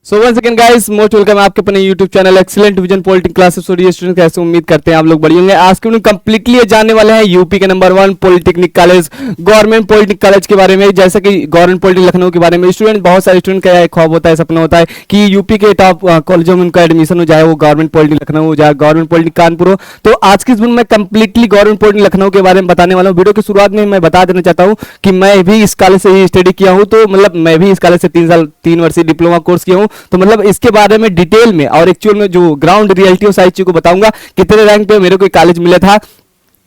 So one second guys, most welcome आपके अपने YouTube channel excellent vision politics classes. Student कैसे उम्मीद करते हैं आप लोग बढ़िया होंगे। आज के कंप्लीटली जानने वाले हैं यूपी के number 1 polytechnic college, government polytechnic college के बारे में। जैसे कि गवर्नमेंट पॉलिटेक्निक लखनऊ के बारे में स्टूडेंट, बहुत सारे स्टूडेंट का ख्वाब होता है, सपना होता है कि यूपी के टॉप कॉलेजों में उनका एडमिशन हो जाए, वो गवर्नमेंट पॉलिटेक्निक लखनऊ हो जाए, गवर्नमेंट पॉलिटेक्निक कानपुर हो। तो आज की इस वीडियो में कंप्लीटली गवर्नमेंट पॉलिटेक्निक लखनऊ के बारे में बताने वाला हूँ। वीडियो की शुरुआत में मैं बता देना चाहता हूँ कि मैं भी इस कॉलेज से ही स्टडी किया हूँ, तो मतलब मैं भी इस कॉलेज से 3 वर्षीय डिप्लोमा कोर्स किया हूँ। तो मतलब इसके बारे में डिटेल में और एक्चुअल में जो ग्राउंड रियलिटी और सारी चीजों को बताऊंगा, कितने रैंक पे मेरे को कॉलेज मिला था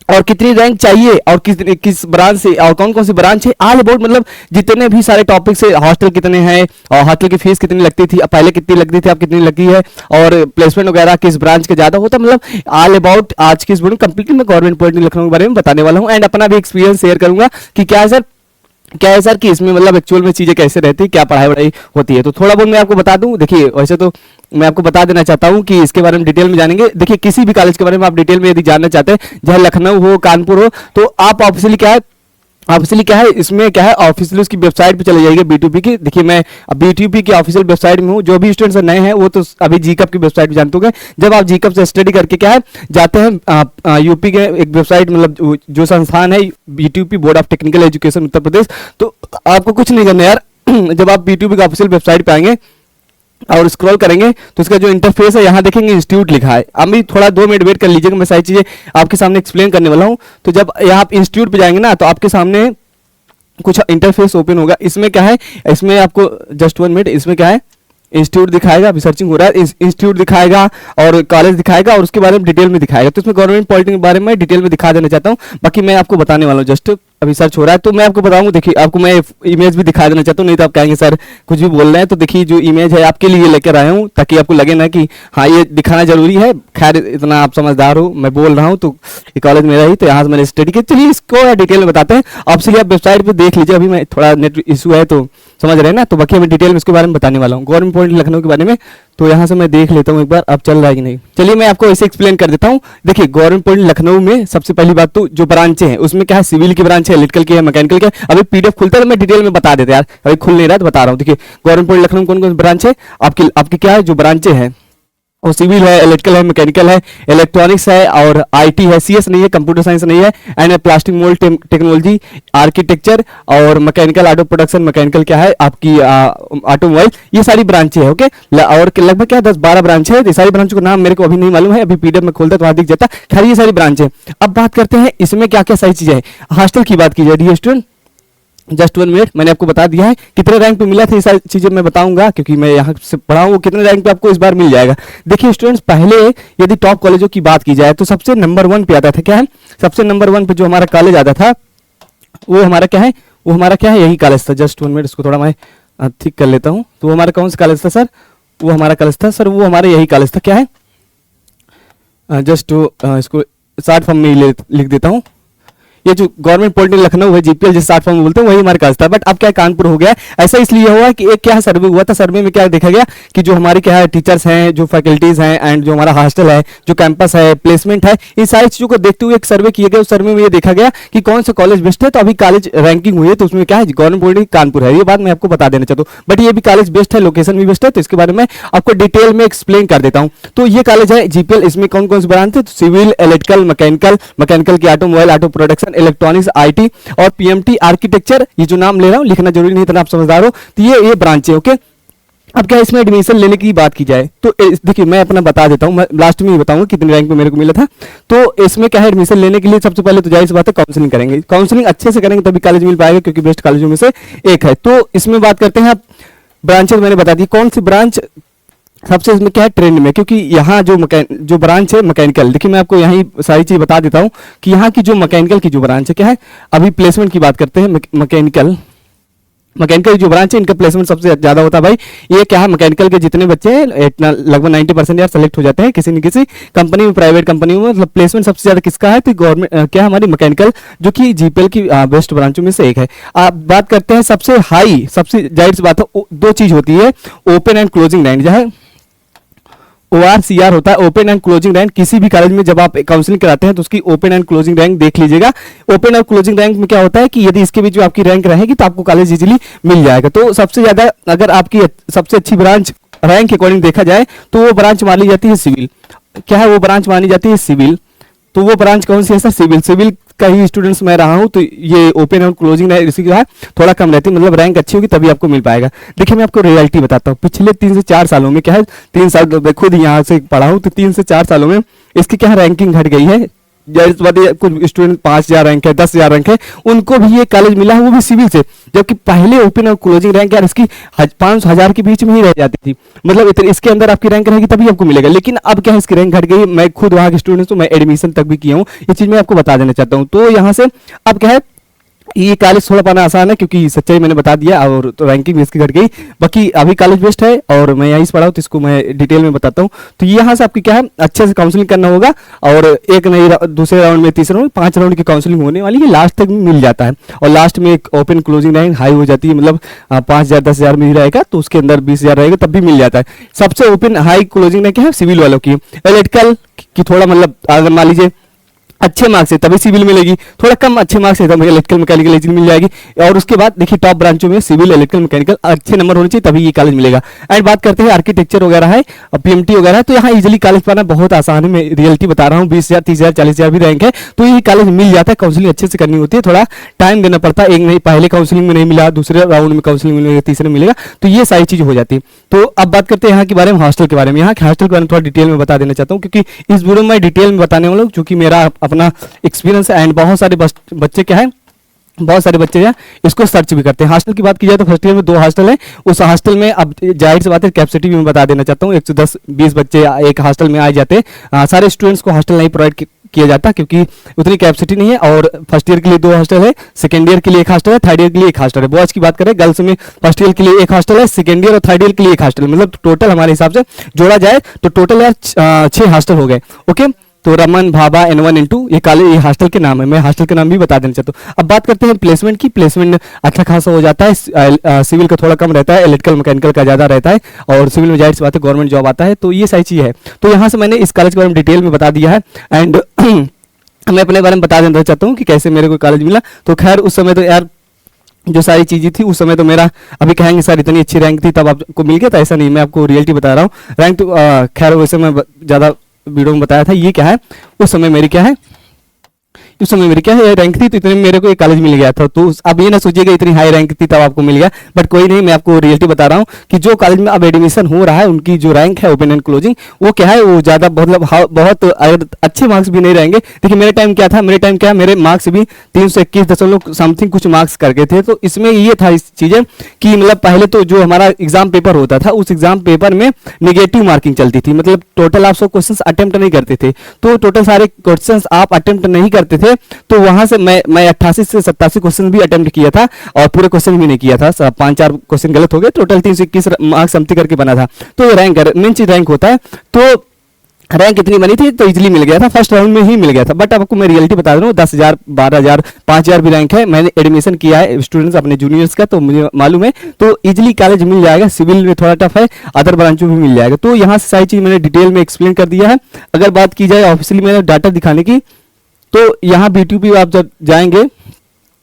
और कितनी रैंक चाहिए और किस ब्रांच से और कौन कौन सी ब्रांच है, ऑल अबाउट मतलब जितने भी सारे टॉपिक से, हॉस्टल कितने हैं और हॉस्टल की फीस कितनी लगती थी, पहले कितनी लगती थी, अब कितनी लगी है, और प्लेसमेंट वगैरह किस ब्रांच के ज्यादा होता, मतलब ऑल अबाउट आज की इस वीडियो कंप्लीटली मैं गवर्नमेंट पॉलिटेक्निक लखनऊ के बारे में बताने वाला हूं। एंड अपना भी एक्सपीरियंस शेयर करूंगा कि क्या है सर कि इसमें मतलब एक्चुअल में चीजें कैसे रहती है, क्या पढ़ाई वढ़ाई होती है। तो थोड़ा बहुत मैं आपको बता दूं। देखिए वैसे तो मैं आपको बता देना चाहता हूं कि इसके बारे में डिटेल में जानेंगे। देखिए किसी भी कॉलेज के बारे में आप डिटेल में यदि जानना चाहते हैं, चाहे लखनऊ हो कानपुर हो, तो आप ऑफिशियली क्या है इसमें क्या है ऑफिशियली उसकी वेबसाइट पे चले जाइए बीटीयूपी की। देखिए मैं अब बीटीयूपी की ऑफिशियल वेबसाइट में हूँ। जो भी स्टूडेंट्स नए हैं वो तो अभी जीकअप की वेबसाइट पे जानते होंगे। जब आप जीकअप से स्टडी करके क्या है जाते हैं यूपी के एक वेबसाइट, मतलब जो संस्थान है BTUP board of technical education Uttar Pradesh, तो आपको कुछ नहीं करना यार। जब आप बीटीयूपी की ऑफिशियल वेबसाइट पे आएंगे और स्क्रॉल करेंगे तो इसका जो इंटरफेस है यहाँ देखेंगे इंस्टीट्यूट लिखा है। अभी थोड़ा 2 मिनट वेट कर लीजिएगा, मैं सारी चीजें आपके सामने एक्सप्लेन करने वाला हूँ। तो जब यहाँ आप इंस्टीट्यूट पे जाएंगे ना, तो आपके सामने कुछ इंटरफेस ओपन होगा। इसमें क्या है, इसमें आपको जस्ट 1 मिनट, इसमें क्या है इंस्टीट्यूट दिखाएगा, अभी सर्चिंग हो रहा है, इंस्टीट्यूट दिखाएगा और कॉलेज दिखाएगा और उसके बारे में डिटेल में दिखाएगा। तो इसमें गवर्नमेंट पॉलिटेक्निक के बारे में डिटेल में दिखा देना चाहता हूँ, बाकी मैं आपको बताने वाला हूँ। जस्ट अभी सर्च हो रहा है तो मैं आपको बताऊंगा। देखिए आपको मैं इमेज भी दिखा देना चाहता हूँ, नहीं तो आप कहेंगे सर कुछ भी बोल रहे हैं। तो देखिए जो इमेज है आपके लिए लेकर आया हूँ, ताकि आपको लगे ना कि हाँ ये दिखाना जरूरी है। खैर इतना आप समझदार हो, मैं बोल रहा हूँ तो ये कॉलेज मेरा ही, तो यहाँ से मैंने स्टडी किया। चलिए इसको डिटेल में बताते हैं। ऑप्शनली आप वेबसाइट पर देख लीजिए, अभी मैं थोड़ा नेट इशू है तो समझ रहे हैं ना। तो बाकी मैं डिटेल में इसके बारे में बताने वाला हूँ, गवर्नमेंट पॉलिटेक्निक लखनऊ के बारे में। तो यहाँ से मैं देख लेता हूँ एक बार अब चल रहा है कि नहीं। चलिए मैं आपको ऐसे एक्सप्लेन कर देता हूँ। देखिए गवर्नमेंट पॉलिटेक्निक लखनऊ में सबसे पहली बात तो जो ब्रांचें हैं उसमें क्या है, सिविल की ब्रांच है, इलेक्ट्रिकल की है, मैकेनिकल की है। अभी पीडीएफ खुलता है तो मैं डिटेल में बता देते यार, अभी खुल नहीं रहा तो बता रहा हूँ। देखिए गवर्नमेंट पॉलिटेक्निक लखनऊ कौन कौन ब्रांच है आपकी क्या है, जो ब्रांचें हैं वो सिविल है, इलेक्ट्रिकल है, मैकेनिकल है, इलेक्ट्रॉनिक्स है और आईटी है। सीएस नहीं है, कंप्यूटर साइंस नहीं है, and plastic mould technology, architecture और मैकेनिकल ऑटो प्रोडक्शन, मैकेनिकल क्या है आपकी ऑटोमोबाइल, ये सारी ब्रांचें है। ओके, और लगभग क्या 10-12 ब्रांच है। ये सारी ब्रांचों का नाम मेरे को अभी नहीं मालूम है, अभी पीडीएफ में खोलता तो वहां दिख जाता। खैर ये सारी ब्रांच है। अब बात करते हैं इसमें क्या क्या सही चीजें है। हॉस्टल की बात की जाए डियर स्टूडेंट, जस्ट 1 मिनट, मैंने आपको बता दिया है कितने रैंक पे मिला था। ये सारी चीजें मैं बताऊंगा क्योंकि मैं यहाँ से पढ़ा हूँ, कितने रैंक पे आपको इस बार मिल जाएगा। देखिए स्टूडेंट्स, पहले यदि टॉप कॉलेजों की बात की जाए तो सबसे नंबर 1 पे आता था क्या है, सबसे नंबर 1 पे जो हमारा कॉलेज आता था वो हमारा क्या है यही कॉलेज था। जस्ट 1 मिनट, इसको थोड़ा मैं ठीक कर लेता हूँ। तो वो हमारा कौन सा कॉलेज था सर, वो हमारा कॉलेज था सर, वो हमारा यही कॉलेज था। क्या है जस्ट इसको शॉर्ट फॉर्म में लिख देता हूँ। ये जो गवर्नमेंट पॉलिटेक्निक लखनऊ है, जीपीएल जिस शॉर्ट फॉर्म में बोलते हैं, वही हमारे पास था। बट अब क्या कानपुर हो गया। ऐसा इसलिए हुआ कि एक क्या सर्वे हुआ था, सर्वे में क्या देखा गया कि जो हमारी क्या है टीचर्स हैं, जो फैकल्टीज हैं, एंड जो हमारा हॉस्टल है, जो कैंपस है, प्लेसमेंट है, इन सारी चीजों को देखते हुए एक सर्वे किया गया। उस सर्वे में ये देखा गया कि कौन सा कॉलेज बेस्ट है। तो अभी कॉलेज रैंकिंग हुई है तो उसमें क्या है गवर्नमेंट पॉलिटेक्निक कानपुर है। ये बात मैं आपको बता देना चाहता हूँ। बट ये भी कॉलेज बेस्ट है, लोकेशन भी बेस्ट है, तो इसके बारे में आपको डिटेल में एक्सप्लेन कर देता हूँ। तो ये कॉलेज है जीपीएल, इसमें कौन कौन से ब्रांच है, सिविल, इलेक्ट्रिकल, मैकेनिकल की ऑटोमोबाइल, ऑटो प्रोडक्शन, इलेक्ट्रॉनिक्स, और पीएमटी, आर्किटेक्चर। ये जो नाम ले रहा हूं लिखना जरूरी नहीं, इतना आप समझदार हो। तो ये ब्रांच है। ओके, अब क्या इसमें एडमिशन लेने की बात की जाए तो देखिए मैं अपना बता देता हूं, मैं लास्ट में ही बताऊंगा कितने रैंक पे मेरे को मिला था। तो इसमें क्या है, एडमिशन लेने के लिए सबसे पहले तो जाहिर सी बात है काउंसलिंग करेंगे। काउंसलिंग अच्छे से करेंगे तभी कॉलेज मिल पाएगा, क्योंकि बेस्ट कॉलेजों में से एक है। तो इसमें बात करते हैं, आप ब्रांचेस मैंने बता दी कौन सी ब्रांच सबसे इसमें क्या है ट्रेंड में, क्योंकि यहाँ जो ब्रांच है मैकेनिकल। देखिए मैं आपको यही सारी चीज बता देता हूँ कि यहाँ की जो मैकेनिकल की जो ब्रांच है क्या है, अभी प्लेसमेंट की बात करते हैं। मैकेनिकल जो ब्रांच है इनका प्लेसमेंट सबसे ज्यादा होता है भाई। ये क्या है, मैकेनिकल के जितने बच्चे हैं इतना लगभग 90% यार सेलेक्ट हो जाते हैं किसी न किसी कंपनी में, प्राइवेट कंपनी में। मतलब प्लेसमेंट सबसे ज्यादा किसका है, तो गवर्नमेंट क्या हमारी मैकेनिकल, जो कि जीपीएल की बेस्ट ब्रांचों में से एक है। आप बात करते हैं सबसे हाई, सबसे जाहिर सी बात है 2 चीज होती है, ओपन एंड क्लोजिंग रैंक, जहाँ ORCR होता है, ओपन एंड क्लोजिंग रैंक। किसी भी कॉलेज में जब आप काउंसलिंग कराते हैं तो उसकी ओपन एंड क्लोजिंग रैंक देख लीजिएगा। ओपन और क्लोजिंग रैंक में क्या होता है कि यदि इसके बीच में आपकी रैंक रहेगी तो आपको कॉलेज इजीली मिल जाएगा। तो सबसे ज्यादा अगर आपकी सबसे अच्छी ब्रांच रैंक के अकॉर्डिंग देखा जाए तो वो ब्रांच मानी जाती है सिविल। क्या है वो ब्रांच मानी जाती है सिविल। तो वो ब्रांच कौन सी है सर, सिविल। सिविल का ही स्टूडेंट्स मैं रहा हूँ, तो ये ओपन और क्लोजिंग इसी का थोड़ा कम रहती है, मतलब रैंक अच्छी होगी तभी आपको मिल पाएगा। देखिए मैं आपको रियलिटी बताता हूँ, पिछले 3 से 4 सालों में क्या है, 3 साल मैं खुद यहाँ से पढ़ा हूँ, तो 3 से 4 सालों में इसकी क्या रैंकिंग घट गई है। कुछ स्टूडेंट 5,000 रैंक है, 10,000 रैंक है, उनको भी ये कॉलेज मिला है, वो भी सिविल से। जबकि पहले ओपन और क्लोजिंग रैंक यार इसकी 500,000 के बीच में ही रह जाती थी, मतलब इतने इसके अंदर आपकी रैंक रहेगी तभी आपको मिलेगा। लेकिन अब क्या है, इसकी रैंक घट गई। मैं खुद वहाँ के स्टूडेंट्स हूँ, मैं एडमिशन तक भी किया हूँ, ये चीज़ मैं आपको बता देना चाहता हूँ। तो यहाँ से अब क्या है, ये कॉलेज थोड़ा पाना आसान है क्योंकि सच्चाई मैंने बता दिया, और तो रैंकिंग भी इसकी घट गई। बाकी अभी कॉलेज बेस्ट है और मैं यहीं से पढ़ा हूँ, तो इसको मैं डिटेल में बताता हूँ। तो यहाँ से आपकी क्या है, अच्छे से काउंसलिंग करना होगा, और एक नहीं दूसरे राउंड में, तीसरे राउंड, 5 राउंड की काउंसलिंग होने वाली है, लास्ट तक मिल जाता है। और लास्ट में एक ओपन क्लोजिंग रैंक हाई हो जाती है, मतलब 5,000 10,000 में ही रहेगा, तो उसके अंदर 20,000 रहेगा तब भी मिल जाता है। सबसे ओपन हाई क्लोजिंग रैंक है सिविल वालों की। इलेक्ट्रिकल की थोड़ा मतलब अगर मान लीजिए अच्छे मार्क्स है तभी सिविल मिलेगी, थोड़ा कम अच्छे मार्क्स है तब इलेक्ट्रिकल मैकेनिकल इजीली मिल जाएगी। और उसके बाद देखिए टॉप ब्रांचों में सिविल, इलेक्ट्रिकल, मैकेनिकल अच्छे नंबर होने चाहिए तभी ये कॉलेज मिलेगा। एंड बात करते हैं आर्किटेक्चर वगैरह है, पीएमटी वगैरह है, तो यहाँ इजीली कॉलेज पाना बहुत आसान है। मैं रियलिटी बता रहा हूँ, 20,000 30,000 40,000 भी रैंक है तो ये कॉलेज मिल जाता है। काउंसलिंग अच्छे से करनी होती है, थोड़ा टाइम देना पड़ता है, एक नहीं पहले काउंसलिंग में नहीं मिला, दूसरे राउंड में काउंसलिंग मिलेगा, तीसरे में मिलेगा, तो ये सारी चीज हो जाती है। तो अब बात करते हैं यहाँ के बारे में, हॉस्टल के बारे में। यहाँ के हॉस्टल के बारे में थोड़ा डिटेल में बता देना चाहता हूँ, क्योंकि इस वीडियो में मैं डिटेल में बताने वाला हूँ, क्योंकि मेरा अपना एक्सपीरियंस एंड बहुत सारे बच्चे क्या है, बहुत सारे बच्चे हैं इसको सर्च भी करते हैं। हॉस्टल की बात की जाए तो फर्स्ट ईयर में 2 हॉस्टल है। उस हॉस्टल में अब जाहिर सी बात है कैपेसिटी भी मैं बता देना चाहता हूँ, 110-20 बच्चे एक हॉस्टल में आ जाते हैं। सारे स्टूडेंट्स को हॉस्टल नहीं प्रोवाइड किया जाता क्योंकि उतनी कैपेसिटी नहीं है। और फर्स्ट ईयर के लिए 2 हॉस्टल है, सेकंड ईयर के लिए 1 हॉस्टल है, थर्ड ईयर के लिए 1 हॉस्टल है। बॉयज की बात करें, गर्ल्स में फर्स्ट ईयर के लिए 1 हॉस्टल है, सेकंड ईयर और थर्ड ईयर के लिए 1 हॉस्टल, मतलब टोटल हमारे हिसाब से जोड़ा जाए तो टोटल यार 6 हॉस्टल हो गए। ओके, तो रमन, भाभा, N1 N2 ये कॉलेज, ये हॉस्टल के नाम है। मैं हॉस्टल के नाम भी बता देना चाहता हूँ। अब बात करते हैं प्लेसमेंट की। प्लेसमेंट अच्छा खासा हो जाता है, सिविल का थोड़ा कम रहता है, इलेक्ट्रिकल मैकेनिकल का ज़्यादा रहता है, और सिविल में जाहिर सी बात है गवर्नमेंट जॉब आता है। तो ये सारी चीज़ है। तो यहाँ से मैंने इस कॉलेज के बारे में डिटेल में बता दिया है। एंड मैं अपने बारे में बता देना चाहता हूँ कि कैसे मेरे को कॉलेज मिला। तो खैर उस समय तो यार जो सारी चीज़ें थी उस समय तो मेरा, अभी कहेंगे सर इतनी अच्छी रैंक थी तब आपको मिल गया था, ऐसा नहीं, मैं आपको रियलिटी बता रहा हूँ। रैंक तो खैर वैसे मैं ज़्यादा वीडियो में बताया था। ये क्या है, उस समय मेरी क्या है, उस समय मेरी क्या है रैंक थी, तो इतने में मेरे को एक कॉलेज मिल गया था। तो अब ये ना सोचिएगा इतनी हाई रैंक थी तब आपको मिल गया, बट कोई नहीं, मैं आपको रियलिटी बता रहा हूँ कि जो कॉलेज में अब एडमिशन हो रहा है उनकी जो रैंक है ओपन एंड क्लोजिंग, वो क्या है, वो ज़्यादा मतलब बहुत अच्छे मार्क्स भी नहीं रहेंगे। देखिए मेरे टाइम क्या था, मेरे मार्क्स भी 321 समथिंग कुछ मार्क्स करके थे। तो इसमें ये था इस चीज़ें कि मतलब पहले तो जो हमारा एग्जाम पेपर होता था उस एग्जाम पेपर में निगेटिव मार्किंग चलती थी, मतलब टोटल आप 100 क्वेश्चन अटेम्प्ट नहीं करते थे, तो टोटल सारे क्वेश्चन आप अटेम्प्ट नहीं करते थे। तो वहां से मैं 88 से 87 क्वेश्चन भी अटेम्प्ट किया था, और पूरे क्वेश्चन भी नहीं किया था, 5-4 क्वेश्चन गलत हो गए, टोटल 321 मार्क्स समथिंग करके बना था। तो ये रैंक मेन चीज रैंक होता है। तो रैंक इतनी बनी थी तो इजीली मिल गया था, फर्स्ट राउंड में ही मिल गया था। बट आपको मैं रियलिटी बता रहा हूँ, 10,000 12,000 5,000 भी रैंक है। मैंने एडमिशन किया है स्टूडेंट्स अपने जूनियर्स का, तो मुझे मालूम है, तो इजीली कॉलेज मिल जाएगा। सिविल में थोड़ा टफ है, अदर ब्रांचों में मिल जाएगा। तो यहाँ से सारी चीज़ मैंने डिटेल में एक्सप्लेन कर दिया है। अगर बात की जाए ऑफिशियली मैंने डाटा दिखाने की, तो यहाँ BTP आप जब जाएंगे,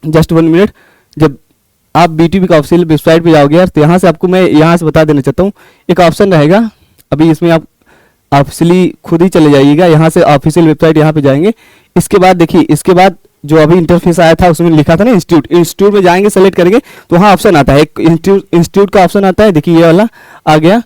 जस्ट 1 मिनट, जब आप BTP का ऑफिशियल वेबसाइट पे जाओगे यार, तो यहाँ से आपको मैं यहाँ से बता देना चाहता हूँ, एक ऑप्शन रहेगा। अभी इसमें आप ऑफिशियली खुद ही चले जाइएगा, यहाँ से ऑफिशियल वेबसाइट यहाँ पे जाएंगे। इसके बाद देखिए, इसके बाद जो अभी इंटरफेस आया था उसमें लिखा था ना इंस्टीट्यूट में जाएंगे, सेलेक्ट करेंगे तो वहाँ ऑप्शन आता है, एक इंस्टीट्यूट का ऑप्शन आता है। देखिए ये वाला आ गया,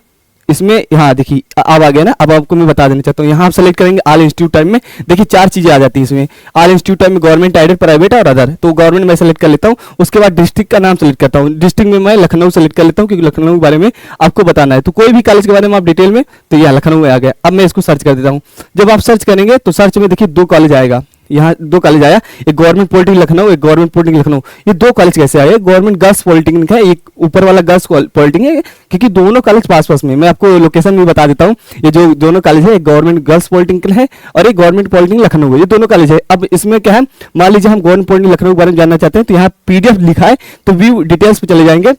इसमें यहाँ देखिए अब आ गया ना। अब आपको मैं बता देना चाहता हूँ, यहाँ आप सेलेक्ट करेंगे ऑल इंस्टीट्यूट टाइम में, देखिए 4 चीजें आ जाती है इसमें। ऑल इंस्टीट्यूट टाइम में गवर्नमेंट, एडेड, प्राइवेट और अदर। तो गवर्नमेंट मैं सेलेक्ट कर लेता हूँ। उसके बाद डिस्ट्रिक्ट का नाम सेलेक्ट करता हूँ। डिस्ट्रिक्ट में मैं लखनऊ सेलेक्ट कर लेता हूँ, क्योंकि लखनऊ के बारे में आपको बताना है। तो कोई भी कॉलेज के बारे में आप डिटेल में, तो यहाँ लखनऊ में आ गया। अब मैं इसको सर्च कर देता हूँ। जब आप सर्च करेंगे तो सर्च में देखिए 2 कॉलेज आएगा, यहाँ 2 कॉलेज आया, एक गवर्नमेंट पॉलिटेक्निक लखनऊ, एक गवर्नमेंट पॉलिटेक्निक लखनऊ। ये 2 कॉलेज कैसे आए? गवर्नमेंट गर्ल्स पॉलिटेक्निक है, एक ऊपर वाला गर्ल्स पॉलिटेक्निक है, क्योंकि दोनों कॉलेज पास पास में। मैं आपको लोकेशन भी बता देता हूँ। ये जो दोनों कॉलेज है, एक गवर्नमेंट गर्ल्स पॉलिटेक्निक है और एक गवर्नमेंट पॉलिटेक्निक लखनऊ है, ये दोनों कॉलेज है। अब इसमें क्या है, मान लीजिए हम गवर्नमेंट पॉलिटेक्निक लखनऊ के बारे में जानना चाहते हैं, तो यहाँ PDF लिखा है, तो व्यू डिटेल्स पे चले जाएंगे।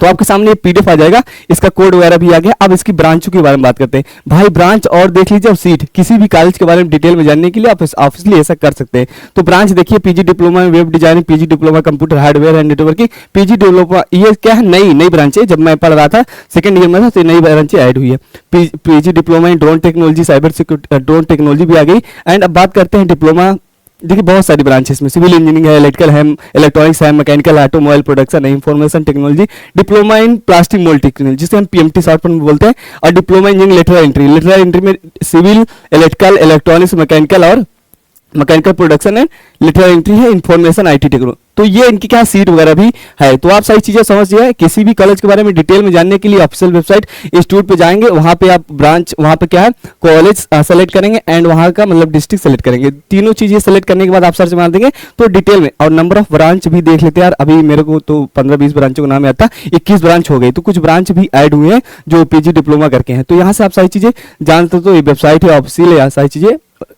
तो आपके सामने ये पीडीएफ आ जाएगा, इसका कोड वगैरह भी आ गया। अब इसकी ब्रांचों के बारे में बात करते हैं भाई। ब्रांच और देख लीजिए, और सीट, किसी भी कॉलेज के बारे में डिटेल में जानने के लिए आप ऑफिशियली ऐसा कर सकते हैं। तो ब्रांच देखिए, पीजी डिप्लोमा में web designing, PG diploma computer hardware and networking, PG diploma, ये क्या है, नई ब्रांच है। जब मैं पढ़ रहा था सेकंड ईयर में था तो नई ब्रांच ऐड हुई है। PG diploma in drone technology, cyber security, drone technology भी आ गई। एंड अब बात करते हैं डिप्लोमा, देखिए बहुत सारी ब्रांचेस में सिविल इंजीनियरिंग है, इलेक्ट्रिकल है, इलेक्ट्रॉनिक्स है, मैकेनिकल, ऑटोमोबाइल प्रोडक्शन है, information technology, diploma in plastic mould technology जिसे हम पीएमटी शॉर्ट फॉर्म में बोलते हैं, और डिप्लोमा इंजीनियरिंग लेटरल एंट्री में civil, electrical, electronics, mechanical production है, लिटरल एंट्री है, इंफॉर्मेशन आईटी टेक्नोलॉजी। तो ये इनकी क्या सीट वगैरह भी है। तो आप सारी चीजें समझ गए। किसी भी कॉलेज के बारे में डिटेल में जानने के लिए ऑफिशियल वेबसाइट इंस्टीट्यूट पे जाएंगे, वहां पे आप ब्रांच, वहां पे क्या है, कॉलेज सेलेक्ट करेंगे एंड वहां का मतलब डिस्ट्रिक्ट सेलेक्ट करेंगे। तीनों चीजें सेलेक्ट करने के बाद आप सर्च मार देंगे तो डिटेल में, और नंबर ऑफ ब्रांच भी देख लेते हैं यार। अभी मेरे को तो 15-20 ब्रांचों का नाम याद था, 21 ब्रांच हो गई। तो कुछ ब्रांच भी ऐड हुए हैं जो पीजी डिप्लोमा करके हैं। तो यहाँ से आप सारी चीजें जानते। तो ये वेबसाइट है ऑफिशियल, यहाँ सारी चीजें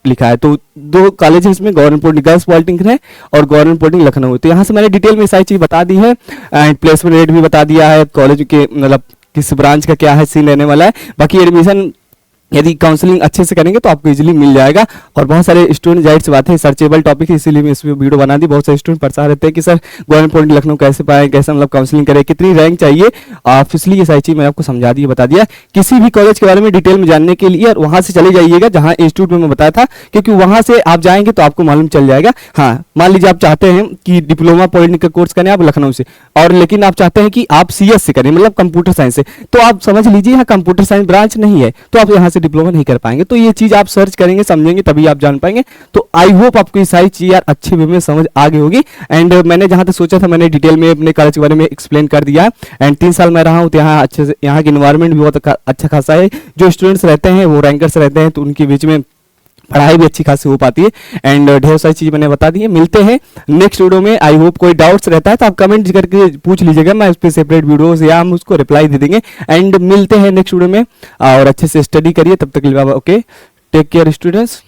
लिखा है। तो 2 कॉलेज है इसमें, गवर्नमेंट पॉलिटेक्निक गर्ल्स पॉलिटेक्निक है और गवर्नमेंट पॉलिटेक्निक लखनऊ। तो यहाँ से मैंने डिटेल में सारी चीज बता दी है एंड प्लेसमेंट रेट भी बता दिया है, कॉलेज के मतलब किस ब्रांच का क्या है सीन रहने वाला है। बाकी एडमिशन यदि काउंसलिंग अच्छे से करेंगे तो आपको इजीली मिल जाएगा। और बहुत सारे स्टूडेंट, जाहिर सी बात है, सर्चेबल टॉपिक है, इसीलिए मैं इस वीडियो बना दी। बहुत सारे स्टूडेंट परेशान रहते हैं कि सर गवर्नमेंट पॉलिटेक्निक लखनऊ कैसे पाए, कैसे मतलब काउंसलिंग करें, कितनी रैंक चाहिए। ऑफिसली ये सारी चीज मैं आपको समझा दी, बता दिया। किसी भी कॉलेज के बारे में डिटेल में जानने के लिए वहां से चले जाइएगा जहां इंस्टीट्यूट में मैं बताया था, क्योंकि वहां से आप जाएंगे तो आपको मालूम चल जाएगा। हाँ, मान लीजिए आप चाहते हैं कि डिप्लोमा पॉलिटेक्निक का कोर्स करें आप लखनऊ से, और लेकिन आप चाहते हैं कि आप सीएस से करें, मतलब कंप्यूटर साइंस से, तो आप समझ लीजिए यहाँ कंप्यूटर साइंस ब्रांच नहीं है, तो आप यहाँ से डिप्लोमा नहीं कर पाएंगे। तो ये चीज आप सर्च करेंगे, समझेंगे, तभी आप जान पाएंगे। तो आई होप आपको ये सारी चीज यार अच्छे वे में समझ आ गई होगी। एंड मैंने जहां तक सोचा था मैंने डिटेल में अपने कॉलेज के बारे में एक्सप्लेन कर दिया है। एंड 3 साल मैं रहा हूँ तो यहाँ अच्छे से, यहाँ की इन्वायरमेंट भी बहुत अच्छा खासा है। जो स्टूडेंट्स रहते हैं वो रैंकर्स रहते हैं, तो उनके बीच में पढ़ाई भी अच्छी खासी हो पाती है। एंड ढेर सारी चीज मैंने बता दी है। मिलते हैं नेक्स्ट वीडियो में। आई होप कोई डाउट्स रहता है तो आप कमेंट करके पूछ लीजिएगा, मैं उस पर सेपरेट वीडियोस या हम उसको रिप्लाई दे देंगे। एंड मिलते हैं नेक्स्ट वीडियो में, और अच्छे से स्टडी करिए। तब तक के लिए ओके, टेक केयर स्टूडेंट्स।